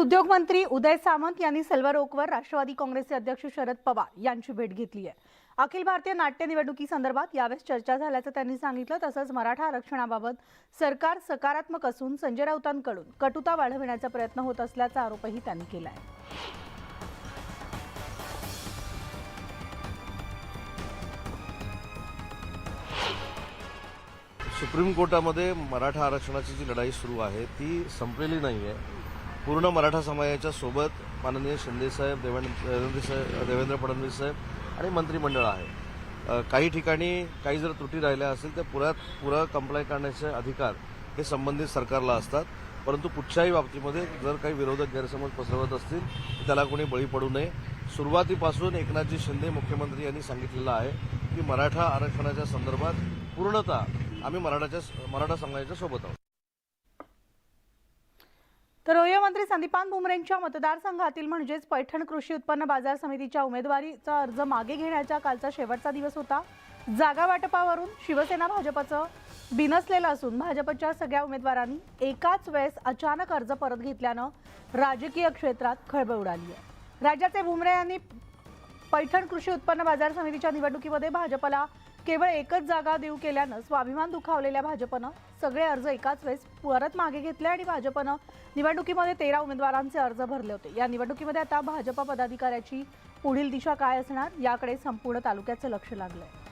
उद्योग मंत्री उदय सामंत यांनी सिल्वर ओकवर राष्ट्रवादी काँग्रेसचे अध्यक्ष शरद पवार यांची भेट घेतली आहे। अखिल भारतीय नाट्य निवडणुकीसंदर्भात यावेळी चर्चा झाल्याचं त्यांनी सांगितलं। तसंच मराठा आरक्षणाबाबत सरकार सकारात्मक असून संजय राऊतांकडून कटुता वाढवण्याचा प्रयत्न होत असल्याचा आरोपही त्यांनी केला आहे। सुप्रीम कोर्टामध्ये मराठा आरक्षणाची जी लढाई सुरू आहे ती संपलेली नाही आहे। पूर्ण मराठा समाजाच्या सोबत माननीय शिंदेसाहेब, देवेंद्र फडणवीस साहेब आणि मंत्रिमंडळ आहे। काही ठिकाणी काही जर त्रुटी राहिल्या असेल तर पुरा कंप्लाय करण्याचे अधिकार हे संबंधित सरकारला असतात। परंतु कुठच्याही बाबतीमध्ये जर काही विरोधक गैरसमज पसरवत असतील तर त्याला कोणी बळी पडू नये। सुरुवातीपासून एकनाथजी शिंदे मुख्यमंत्री यांनी सांगितलेलं आहे की मराठा आरक्षणाच्या संदर्भात पूर्णतः आम्ही मराठा समाजाच्या सोबत आहोत। तर मंत्री संदीपान भुमरेंच्या मतदारसंघातील म्हणजेच पैठण कृषी उत्पन्न बाजार समितीच्या उमेदवारीचा अर्ज मागे घेण्याचा कालचा शेवटचा दिवस होता। जागा वाटपावरून शिवसेना भाजपचं बिनसलेलं असून भाजपच्या सगळ्या उमेदवारांनी एकाच वेळेस अचानक अर्ज परत घेतल्यानं राजकीय क्षेत्रात खळबळ उडाली आहे। राज्याचे भुमरे यांनी पैठण कृषी उत्पन्न बाजार समितीच्या निवडणुकीमध्ये भाजपला केवळ एकच जागा देऊ केल्यानं स्वाभिमान दुखावलेल्या भाजपनं सगळे अर्ज एकाच वेळेस परत मागे घेतले आणि भाजपनं निवडणुकीमध्ये 13 उमेदवारांचे अर्ज भरले होते। या निवडणुकीमध्ये आता भाजप पदाधिकाऱ्याची पुढील दिशा काय असणार याकडे संपूर्ण तालुक्याचं लक्ष लागलंय।